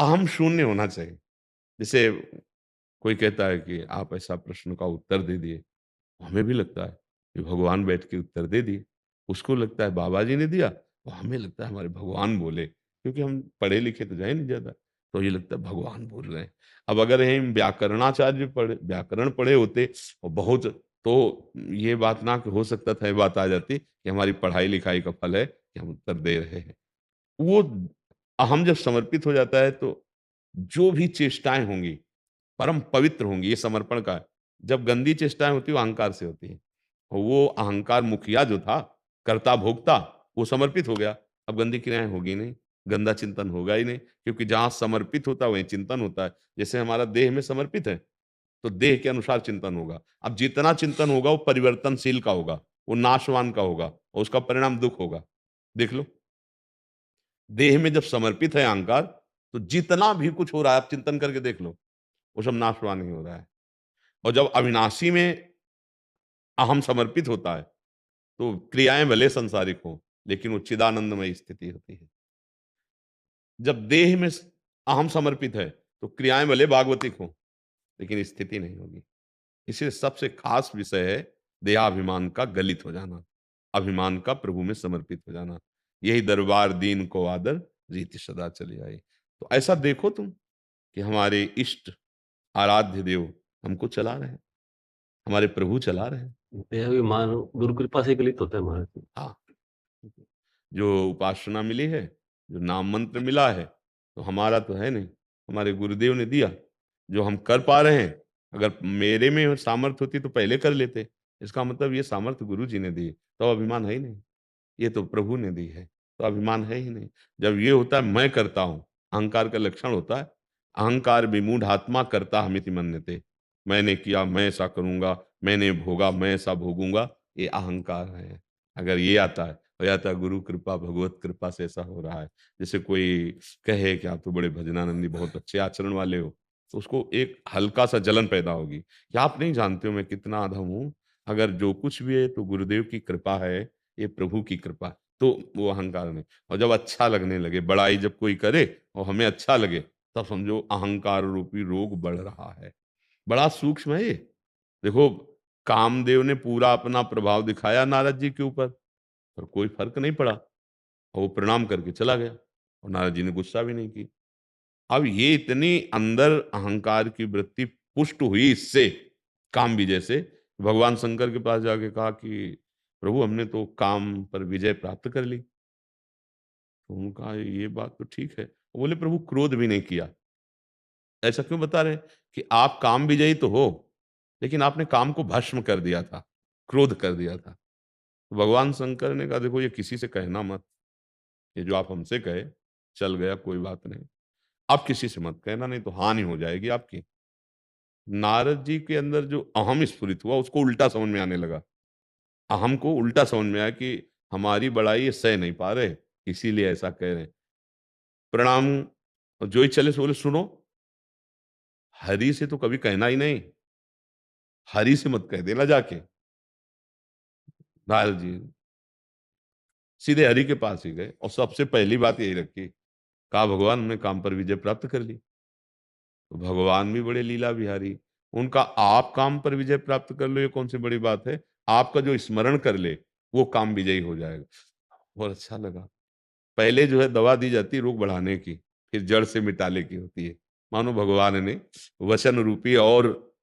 अहम शून्य होना चाहिए। जैसे कोई कहता है कि आप ऐसा प्रश्न का उत्तर दे दिए, हमें भी लगता है कि भगवान बैठ के उत्तर दे दिए। उसको लगता है बाबा जी ने दिया, और हमें लगता है हमारे भगवान बोले, क्योंकि हम पढ़े लिखे तो हैं नहीं ज़्यादा, तो ये लगता है भगवान बोल रहे हैं। अब अगर हम व्याकरणाचार्य पढ़े व्याकरण पढ़े होते और बहुत, तो ये बात ना हो सकता था, ये बात आ जाती कि हमारी पढ़ाई-लिखाई का फल है कि हम उत्तर दे रहे हैं। वो अहम जब समर्पित हो जाता है, तो जो भी चेष्टाएँ होंगी, परम पवित्र होंगी, ये समर्पण का है। जब गंदी चेष्टाएँ होती हैं, वो अहंकार से होती हैं। और वो अहंकार मुखिया जो था, कर्ता-भोक्ता, वो समर्पित हो गया। अब गंदी क्रियाएँ होगी नहीं, गंदा चिंतन होगा ही नहीं, क्योंकि जहाँ समर्पित होता है, वहीं चिंतन होता है। जैसे हमारा देह में समर्पित है, तो देह के अनुसार चिंतन होगा। अब जितना चिंतन होगा, वो परिवर्तनशील का होगा, वो नाशवान का होगा और उसका परिणाम दुःख होगा। देख लो, देह में जब समर्पित है अहंकार, तो जितना भी कुछ हो रहा है, आप चिंतन करके देख लो, वो सब नाशवान ही हो रहा है। और जब अविनाशी में अहम समर्पित होता है, तो क्रियाएँ भले सांसारिक हों, लेकिन वो चिदानंदमय स्थिति होती है। जब देह में अहम समर्पित है, तो क्रियाएँ भले भागवतिक हों, लेकिन स्थिति नहीं होगी। इसलिए सबसे खास विषय है देहाभिमान का गलित हो जाना, अभिमान का प्रभु में समर्पित हो जाना। यही दरबार दीन को आदर, रीति सदा चली आई। तो ऐसा देखो तुम कि हमारे इष्ट, आराध्य देव हमको चला रहे हैं, हमारे प्रभु चला रहे हैं। देहाभिमान गुरु कृपा से गलित होता है महाराज जी। हाँ, जो उपासना मिली है, जो नाम मंत्र मिला है, तो हमारा तो है नहीं, हमारे गुरुदेव ने दिया। जो हम कर पा रहे हैं, अगर मेरे में सामर्थ्य होती तो पहले कर लेते। इसका मतलब ये सामर्थ्य गुरु जी ने दी, तो अभिमान है ही नहीं। ये तो प्रभु ने दी है, तो अभिमान है ही नहीं। जब ये होता है मैं करता हूँ, अहंकार का लक्षण होता है, अहंकार विमूढ़ात्मा कर्ता हमिति मन्यते। मैंने किया, मैं ऐसा करूँगा, मैंने भोगा, मैं ऐसा भोगूँगा, ये अहंकार है। अगर ये आता है, हो जाता है गुरु कृपा, भगवत कृपा से ऐसा हो रहा है। जैसे कोई कहे कि आप तो बड़े भजनानंदी, बहुत अच्छे आचरण वाले हो, तो उसको एक हल्का-सा जलन पैदा होगी कि आप नहीं जानते हो मैं कितना अधम हूँ, अगर जो कुछ भी है तो गुरुदेव की कृपा है, ये प्रभु की कृपा है, तो वो अहंकार नहीं। और जब अच्छा लगने लगे, बड़ाई जब कोई करे और हमें अच्छा लगे, तब समझो अहंकार रूपी रोग बढ़ रहा है। बड़ा सूक्ष्म है ये। देखो, कामदेव ने पूरा अपना प्रभाव दिखाया नारद जी के ऊपर, पर कोई फ़र्क नहीं पड़ा और वो प्रणाम करके चला गया और नारद जी ने गुस्सा भी नहीं की। अब ये इतनी अंदर अहंकार की वृत्ति पुष्ट हुई इससे, काम विजय से, भगवान शंकर के पास जाके कहा कि प्रभु हमने तो काम पर विजय प्राप्त कर ली। तो उन्होंने कहा ये बात तो ठीक है। वो बोले प्रभु क्रोध भी नहीं किया। ऐसा क्यों बता रहे हैं कि आप काम विजयी तो हो, लेकिन आपने काम को भस्म कर दिया था, क्रोध कर दिया था। तो भगवान शंकर ने कहा देखो ये किसी से कहना मत, ये जो आप हमसे कहे, चल गया कोई बात नहीं। आप किसी से मत कहना नहीं तो हानि हो जाएगी आपकी। नारद जी के अंदर जो अहम स्फुरित हुआ उसको उल्टा समझ में आने लगा। अहम को उल्टा समझ में आया कि हमारी बड़ाई ये सह नहीं पा रहे, इसीलिए ऐसा कह रहे हैं। प्रणाम, और जो ही चले सो बोले सुनो, हरि से तो कभी कहना ही नहीं, हरि से मत कह देना जाके। नारद जी सीधे हरि के पास ही गए और सबसे पहली बात यही रखी, कहा भगवान हमने काम पर विजय प्राप्त कर ली। तो भगवान भी बड़े लीला बिहारी, उनका आप काम पर विजय प्राप्त कर लो ये कौन सी बड़ी बात है, आपका जो स्मरण कर ले वो काम विजयी हो जाएगा। बहुत अच्छा लगा। पहले जो है दवा दी जाती है रोग बढ़ाने की, फिर जड़ से मिटाने की होती है। मानो भगवान ने वचन रूपी और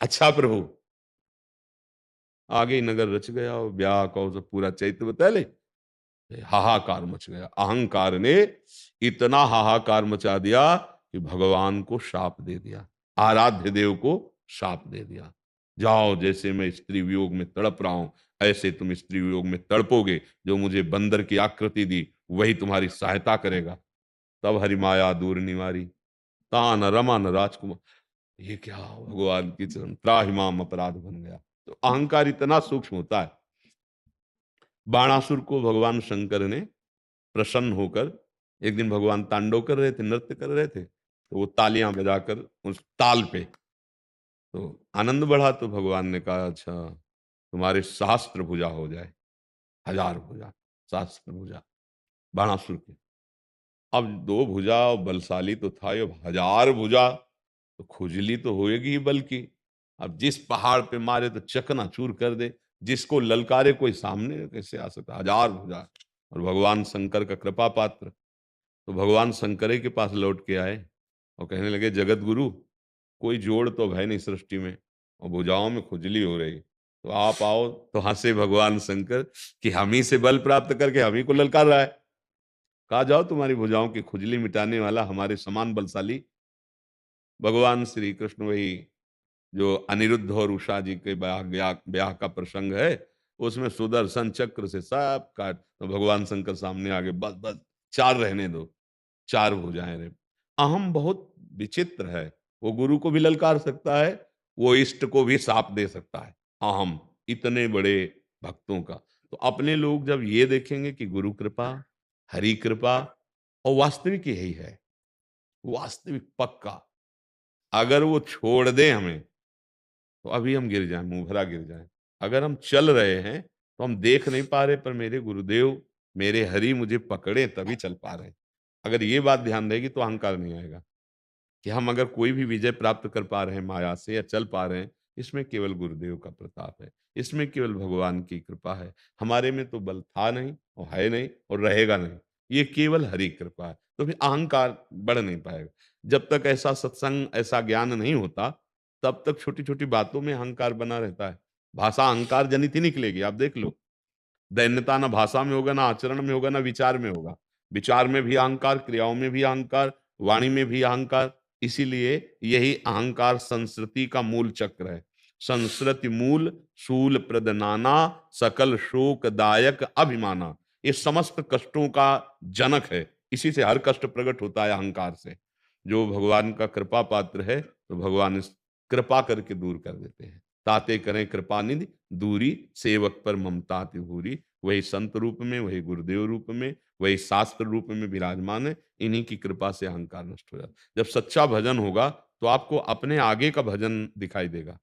अच्छा प्रभु आगे ही नगर रच गया और ब्याह का सब पूरा चैत्र बता ले, हाहाकार मच गया। अहंकार ने इतना हाहाकार मचा दिया कि भगवान को शाप दे दिया, आराध्य देव को शाप दे दिया। जाओ, जैसे मैं स्त्री वियोग में तड़प रहा हूं, ऐसे तुम स्त्री वियोग में तड़पोगे। जो मुझे बंदर की आकृति दी, वही तुम्हारी सहायता करेगा। तब हरिमाया दूर निवारी, तान रमा न राजकुमार। ये क्या भगवान की चरण, त्राहिमाम अपराध बन गया। तो अहंकार इतना सूक्ष्म होता है। बाणासुर को भगवान शंकर ने प्रसन्न होकर, एक दिन भगवान तांडव कर रहे थे, नृत्य कर रहे थे, तो वो तालियां बजाकर उस ताल पे, तो आनंद बढ़ा। तो भगवान ने कहा अच्छा तुम्हारे सहस्त्र भुजा हो जाए, हजार भुजा, सहस्त्र भुजा बाणासुर की। अब 2 भुजा और बलशाली तो था ही, अब 1000 भुजा, तो खुजली तो होएगी ही बल की। अब जिस पहाड़ पे मारे तो चकनाचूर कर दे, जिसको ललकारे कोई सामने कैसे आ सकता है? 1000 भुजा और भगवान शंकर का कृपा पात्र। तो भगवान शंकर ही के पास लौट के आए और कहने लगे, जगत गुरु, कोई जोड़ तो है नहीं सृष्टि में और भुजाओं में खुजली हो रही, तो आप आओ। तो हंसे भगवान शंकर कि हम ही से बल प्राप्त करके हम ही को ललकार रहा है। कहा, जाओ तुम्हारी भुजाओं की खुजली मिटाने वाला हमारे समान बलशाली भगवान श्री कृष्ण, वही जो अनिरुद्ध और उषा जी के ब्याह ब्याह ब्याह का प्रसंग है, उसमें सुदर्शन चक्र से सब काट, तो भगवान शंकर सामने आगे, बस बस 4 रहने दो, 4 भुजाएं रहे। अहम बहुत विचित्र है, वो गुरु को भी ललकार सकता है, वो इष्ट को भी शाप दे सकता है। अहम इतने बड़े भक्तों का। तो अपने लोग जब ये देखेंगे कि गुरु कृपा, हरि कृपा, और वास्तविक यही है, वास्तविक पक्का, अगर वो छोड़ दें हमें, तो अभी हम गिर जाएँ, मुँहभरा गिर जाएँ। अगर हम चल रहे हैं, तो हम देख नहीं पा रहे, पर मेरे गुरुदेव, मेरे हरि मुझे पकड़े तभी चल पा रहे हैं। अगर ये बात ध्यान रहेगी तो अहंकार नहीं आएगा, कि हम अगर कोई भी विजय प्राप्त कर पा रहे हैं माया से या चल पा रहे हैं, इसमें केवल गुरुदेव का प्रताप है, इसमें केवल भगवान की कृपा है। हमारे में तो बल था नहीं और है नहीं और रहेगा नहीं, ये केवल हरि कृपा है। तो फिर अहंकार बढ़ नहीं पाएगा। जब तक ऐसा सत्संग, ऐसा ज्ञान नहीं होता, तब तक छोटी-छोटी बातों में अहंकार बना रहता है। भाषा अहंकार जनित ही निकलेगी, आप देख लो। दैन्यता ना भाषा में होगा, ना आचरण में होगा, ना विचार में होगा। विचार में भी अहंकार, क्रियाओं में भी अहंकार, वाणी में भी अहंकार। इसीलिए यही अहंकार संस्कृति का मूल चक्र है। संस्कृति मूल शूल प्रद नाना, सकल शोकदायक अभिमाना। ये समस्त कष्टों का जनक है। इसी से हर कष्ट प्रकट होता है, अहंकार से। जो भगवान का कृपा पात्र है, तो भगवान इस कृपा करके दूर कर देते हैं। ताते करें कृपा निधि दूरी, सेवक पर ममता अति भूरी। वही संत रूप में, वही गुरुदेव रूप में, वही शास्त्र रूप में विराजमान है। इन्हीं की कृपा से अहंकार नष्ट हो जाता है। जब सच्चा भजन होगा, तो आपको अपने आगे का भजन दिखाई देगा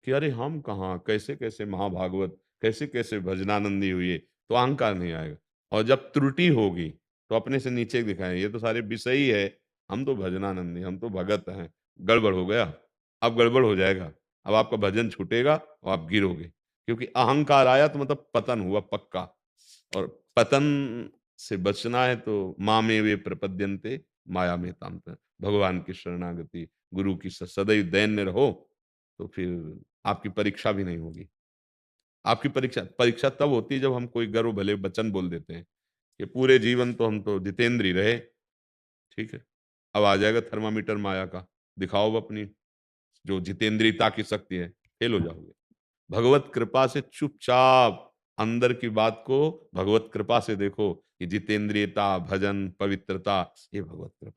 कि अरे हम कहाँ, कैसे-कैसे महाभागवत, कैसे-कैसे भजनानंदी हुए, तो अहंकार नहीं आएगा। और जब त्रुटि होगी, तो अपने से नीचे दिखाएँ, ये तो सारे विषयी है, हम तो भजनानंदी, हम तो भगत हैं। गड़बड़ हो गया, अब गड़बड़ हो जाएगा। अब आपका भजन छूटेगा और आप गिरोगे। क्योंकि अहंकार आया तो मतलब पतन हुआ पक्का। और पतन से बचना है तो मामेवे प्रपद्यन्ते माया में ताम तन। भगवान की शरणागति, गुरु की सदैव दैन्य रहो, तो फिर आपकी परीक्षा भी नहीं होगी। आपकी परीक्षा परीक्षा तब होती है जब हम कोई गर्व भले वचन बोल देते हैं कि पूरे जीवन तो हम तो जितेंद्रिय रहे, ठीक है? अब आ जाएगा थर्मामीटर माया का, दिखाओ अब अपनी जो जितेंद्रियता की शक्ति है, फेल हो जाओगे। भगवत कृपा से चुपचाप अंदर की बात को भगवत कृपा से देखो कि जितेंद्रियता, भजन, पवित्रता, ये भगवत कृपा।